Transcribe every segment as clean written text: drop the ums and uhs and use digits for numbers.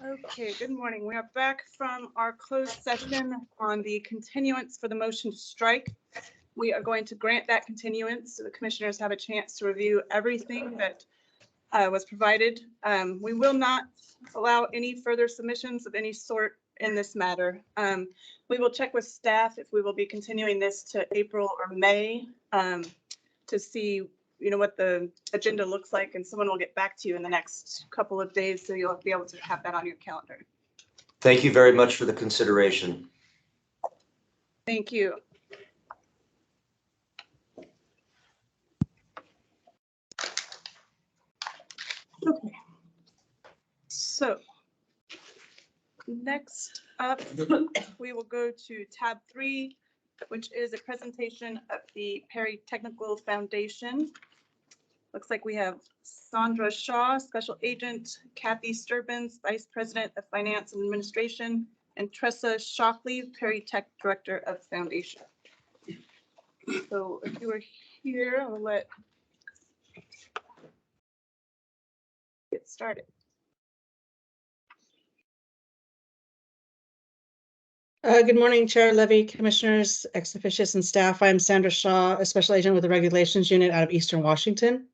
Okay, good morning. We are back from our closed session on the continuance for the motion to strike. We are going to grant that continuance so the commissioners have a chance to review everything that was provided. We will not allow any further submissions of any sort in this matter. We will check with staff if we will be continuing this to April or May to see what the agenda looks like, and someone will get back to you in the next couple of days, so you'll be able to have that on your calendar. Thank you very much for the consideration. Thank you. Okay. So next up, we will go to tab 3, which is a presentation of the Perry Technical Foundation. Looks like we have Sandra Shaw, Special Agent, Kathy Sturbins, Vice President of Finance and Administration, and Tressa Shockley, Perry Tech Director of Foundation. So if you are here, I'll get started. Good morning, Chair Levy, Commissioners, ex officios, and staff. I'm Sandra Shaw, a Special Agent with the Regulations Unit out of Eastern Washington.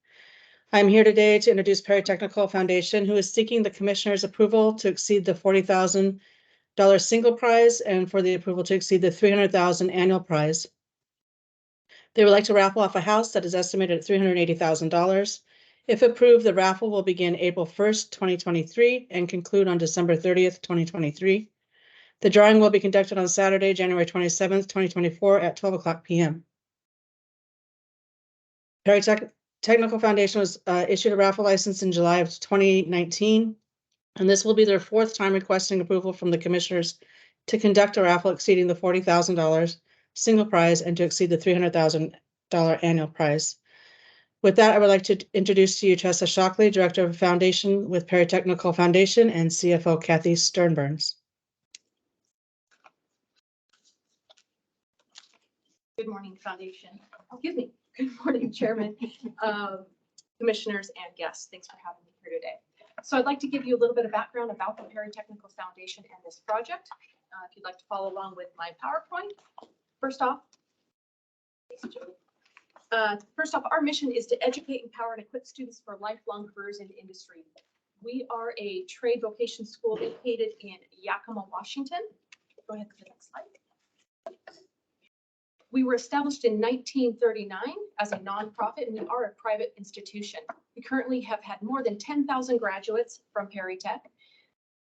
I'm here today to introduce Perry Technical Foundation, who is seeking the Commissioner's approval to exceed the $40,000 single prize and for the approval to exceed the $300,000 annual prize. They would like to raffle off a house that is estimated at $380,000. If approved, the raffle will begin April 1st, 2023 and conclude on December 30th, 2023. The drawing will be conducted on Saturday, January 27th, 2024 at 12:00 p.m. Perry Technical Foundation was issued a raffle license in July of 2019, and this will be their 4th time requesting approval from the Commissioners to conduct a raffle exceeding the $40,000 single prize and to exceed the $300,000 annual prize. With that, I would like to introduce to you Tressa Shockley, Director of Foundation with Perry Technical Foundation, and CFO Kathy Sturbins. Good morning, Foundation. Excuse me. Good morning, Chairman, Commissioners, and guests. Thanks for having me here today. So I'd like to give you a little bit of background about the Perry Technical Foundation and this project. If you'd like to follow along with my PowerPoint. First off, our mission is to educate, empower, and equip students for lifelong careers in industry. We are a trade vocation school located in Yakima, Washington. Go ahead to the next slide. We were established in 1939 as a nonprofit, and we are a private institution. We currently have had more than 10,000 graduates from Perry Tech,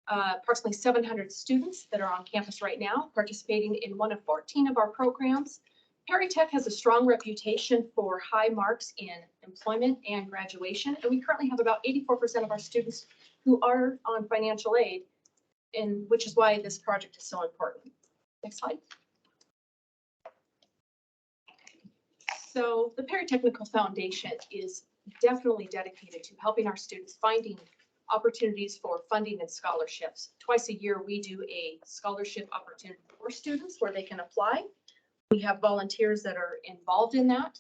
approximately 700 students that are on campus right now, participating in one of 14 of our programs. Perry Tech has a strong reputation for high marks in employment and graduation, and we currently have about 84% of our students who are on financial aid, and which is why this project is so important. Next slide. So the Perry Technical Foundation is definitely dedicated to helping our students finding opportunities for funding and scholarships. Twice a year, we do a scholarship opportunity for students where they can apply. We have volunteers that are involved in that.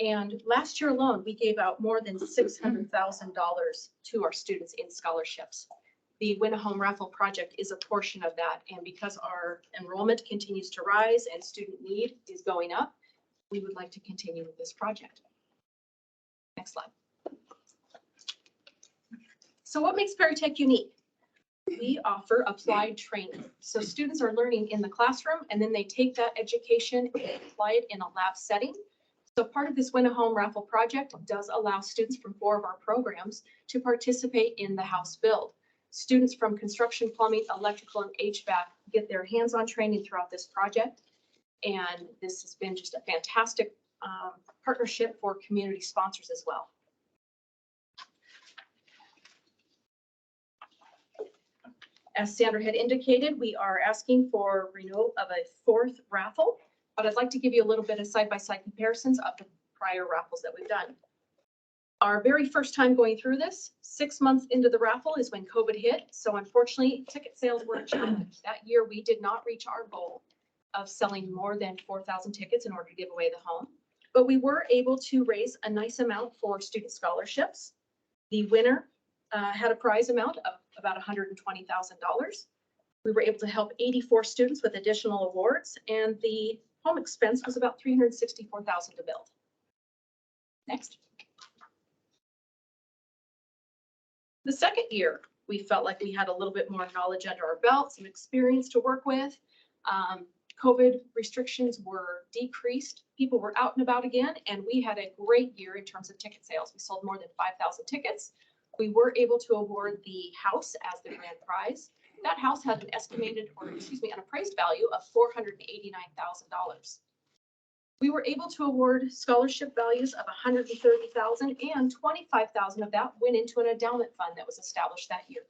And last year alone, we gave out more than $600,000 to our students in scholarships. The Win a Home Raffle project is a portion of that. And because our enrollment continues to rise and student need is going up, we would like to continue with this project. Next slide. So what makes Perry Tech unique? We offer applied training. So students are learning in the classroom, and then they take that education and apply it in a lab setting. So part of this Win a Home Raffle project does allow students from 4 of our programs to participate in the house build. Students from construction, plumbing, electrical, and HVAC get their hands-on training throughout this project. And this has been just a fantastic partnership for community sponsors as well. As Sandra had indicated, we are asking for renewal of a 4th raffle, but I'd like to give you a little bit of side-by-side comparisons of the prior raffles that we've done. Our very first time going through this, 6 months into the raffle is when COVID hit. So unfortunately, ticket sales were a challenge. That year, we did not reach our goal of selling more than 4,000 tickets in order to give away the home. But we were able to raise a nice amount for student scholarships. The winner had a prize amount of about $120,000. We were able to help 84 students with additional awards, and the home expense was about $364,000 to build. Next. The second year, we felt like we had a little bit more knowledge under our belt, some experience to work with. COVID restrictions were decreased. People were out and about again, and we had a great year in terms of ticket sales. We sold more than 5,000 tickets. We were able to award the house as the grand prize. That house had an estimated, or excuse me, an appraised value of $489,000. We were able to award scholarship values of $130,000, and $25,000 of that went into an endowment fund that was established that year.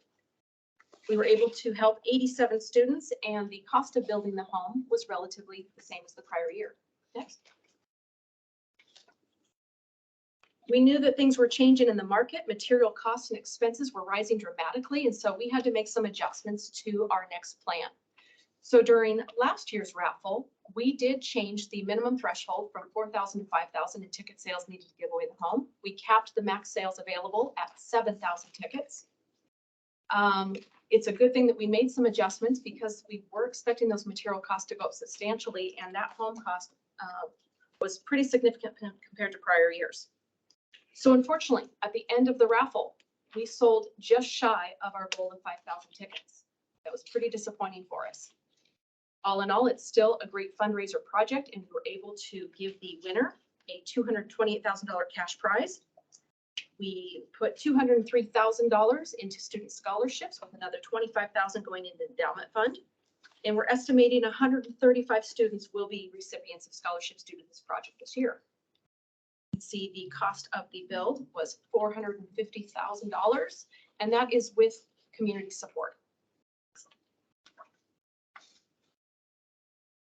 We were able to help 87 students, and the cost of building the home was relatively the same as the prior year. Next. We knew that things were changing in the market. Material costs and expenses were rising dramatically, and so we had to make some adjustments to our next plan. So during last year's raffle, we did change the minimum threshold from 4,000 to 5,000 in ticket sales needed to give away the home. We capped the max sales available at 7,000 tickets. It's a good thing that we made some adjustments because we were expecting those material costs to go up substantially, and that home cost was pretty significant compared to prior years. So unfortunately, at the end of the raffle, we sold just shy of our goal of 5,000 tickets. That was pretty disappointing for us. All in all, it's still a great fundraiser project, and we were able to give the winner a $228,000 cash prize. We put $203,000 into student scholarships, with another $25,000 going into the endowment fund. And we're estimating 135 students will be recipients of scholarships due to this project this year. You can see the cost of the build was $450,000, and that is with community support.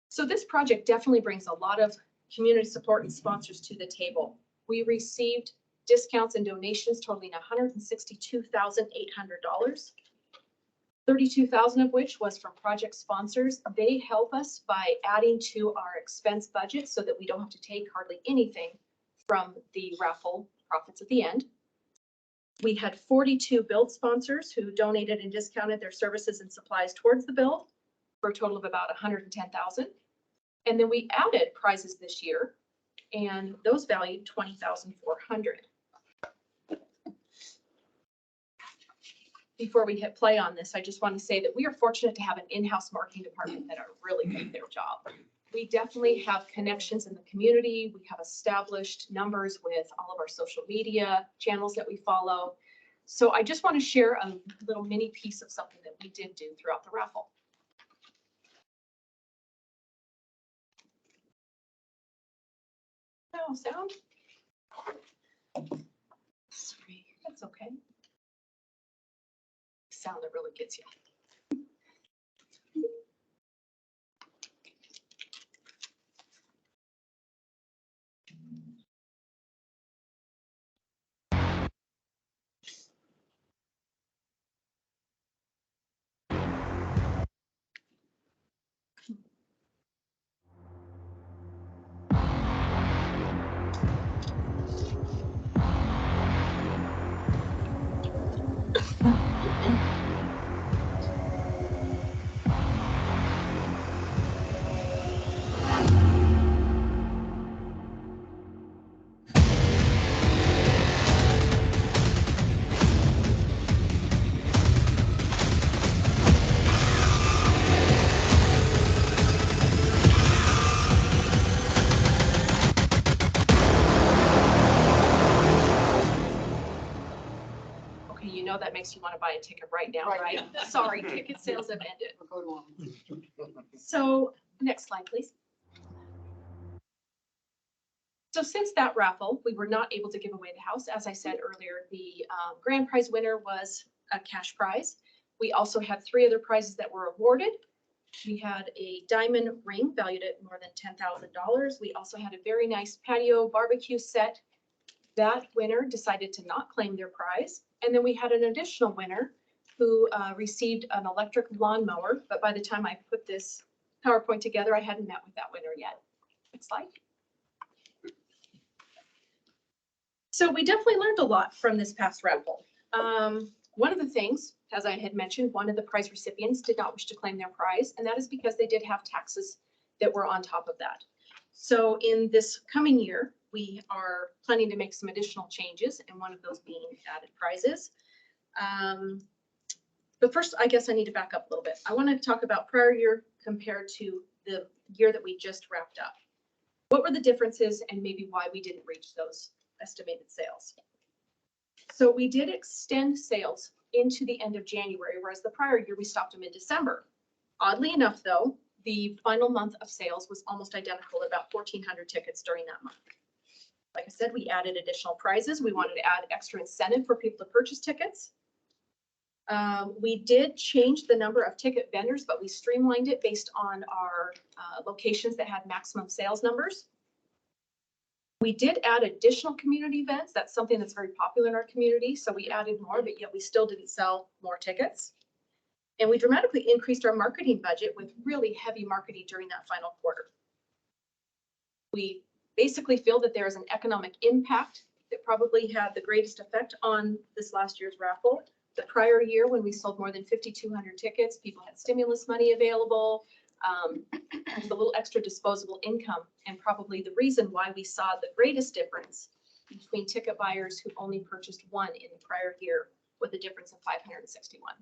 So this project definitely brings a lot of community support and sponsors to the table. We received discounts and donations totaling $162,800. $32,000 of which was from project sponsors. They help us by adding to our expense budget so that we don't have to take hardly anything from the raffle profits at the end. We had 42 build sponsors who donated and discounted their services and supplies towards the build for a total of about $110,000. And then we added prizes this year, and those valued $20,400. Before we hit play on this, I just want to say that we are fortunate to have an in-house marketing department that are really good at their job. We definitely have connections in the community. We have established numbers with all of our social media channels that we follow. So I just want to share a little mini piece of something that we did do throughout the raffle. No sound? Sorry, that's okay. Sound that really gets you. That makes you want to buy a ticket right now, right? Sorry, ticket sales have ended. So next slide, please. So since that raffle, we were not able to give away the house. As I said earlier, the grand prize winner was a cash prize. We also had 3 other prizes that were awarded. We had a diamond ring valued at more than $10,000. We also had a very nice patio barbecue set. That winner decided to not claim their prize. And then we had an additional winner who received an electric lawnmower, but by the time I put this PowerPoint together, I hadn't met with that winner yet. Next slide. So we definitely learned a lot from this past raffle. One of the things, as I had mentioned, one of the prize recipients did not wish to claim their prize, and that is because they did have taxes that were on top of that. So in this coming year, we are planning to make some additional changes, and one of those being added prizes. But first, I guess I need to back up a little bit. I want to talk about prior year compared to the year that we just wrapped up. What were the differences and maybe why we didn't reach those estimated sales? So we did extend sales into the end of January, whereas the prior year we stopped them in December. Oddly enough, though, the final month of sales was almost identical, about 1,400 tickets during that month. Like I said, we added additional prizes. We wanted to add extra incentive for people to purchase tickets. We did change the number of ticket vendors, but we streamlined it based on our locations that had maximum sales numbers. We did add additional community events. That's something that's very popular in our community. So we added more, but yet we still didn't sell more tickets. And we dramatically increased our marketing budget with really heavy marketing during that final quarter. We basically feel that there is an economic impact that probably had the greatest effect on this last year's raffle. The prior year, when we sold more than 5,200 tickets, people had stimulus money available, a little extra disposable income, and probably the reason why we saw the greatest difference between ticket buyers who only purchased one in the prior year, with a difference of 561.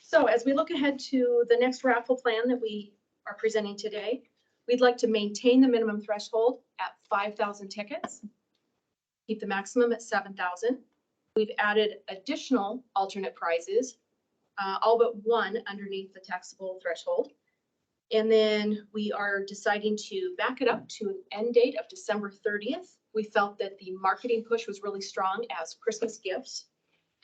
So as we look ahead to the next raffle plan that we are presenting today, we'd like to maintain the minimum threshold at 5,000 tickets, keep the maximum at 7,000. We've added additional alternate prizes, all but one underneath the taxable threshold. And then we are deciding to back it up to an end date of December 30th. We felt that the marketing push was really strong as Christmas gifts.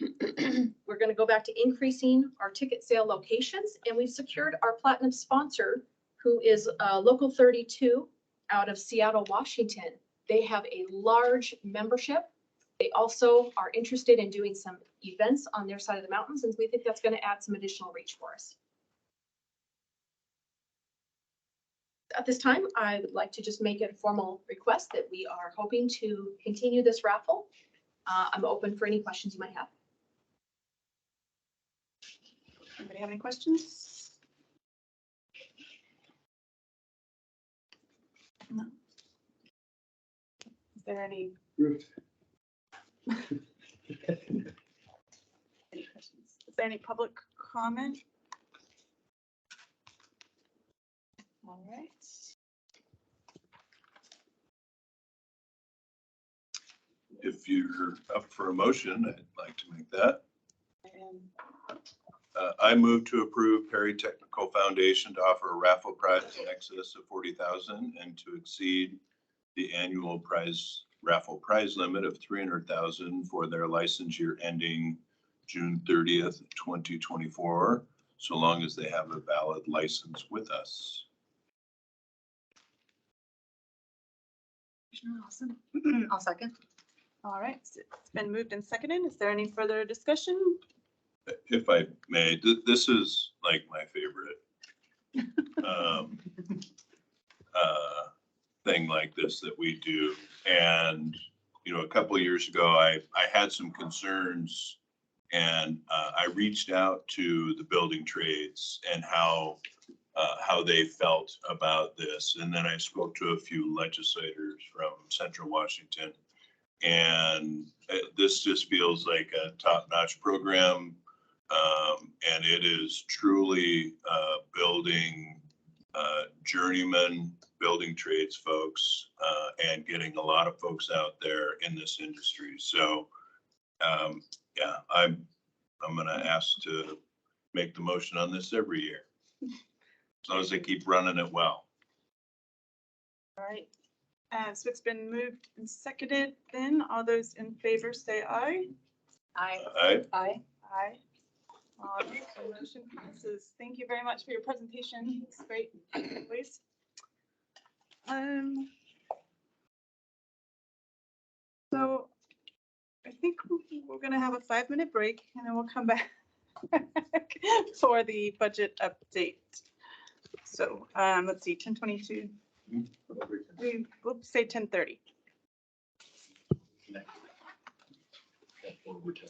We're going to go back to increasing our ticket sale locations, and we've secured our platinum sponsor, who is Local 32 out of Seattle, Washington. They have a large membership. They also are interested in doing some events on their side of the mountains, and we think that's going to add some additional reach for us. At this time, I would like to just make it a formal request that we are hoping to continue this raffle. I'm open for any questions you might have. Anybody have any questions? No. Is there any? Any questions? Is there any public comment? All right. If you're up for a motion, I'd like to make that. I move to approve Perry Technical Foundation to offer a raffle prize in excess of 40,000 and to exceed the annual raffle prize limit of 300,000 for their license year ending June 30th, 2024, so long as they have a valid license with us. Awesome. I'll second. All right, so it's been moved and seconded. Is there any further discussion? If I may, this is like my favorite thing like this that we do. And, you know, a couple of years ago, I had some concerns, and I reached out to the building trades and how they felt about this. And then I spoke to a few legislators from Central Washington. And this just feels like a top-notch program. And it is truly building journeyman building trades folks and getting a lot of folks out there in this industry. So yeah, I'm going to ask to make the motion on this every year, as long as they keep running it well. All right. So it's been moved and seconded. Then all those in favor say aye. Aye. Aye. Aye. Aye. All right, the motion passes. Thank you very much for your presentation. It's great. Always. So I think we're going to have a 5-minute break, and then we'll come back for the budget update. So let's see, 10:22. We'll say 10:30. Forward to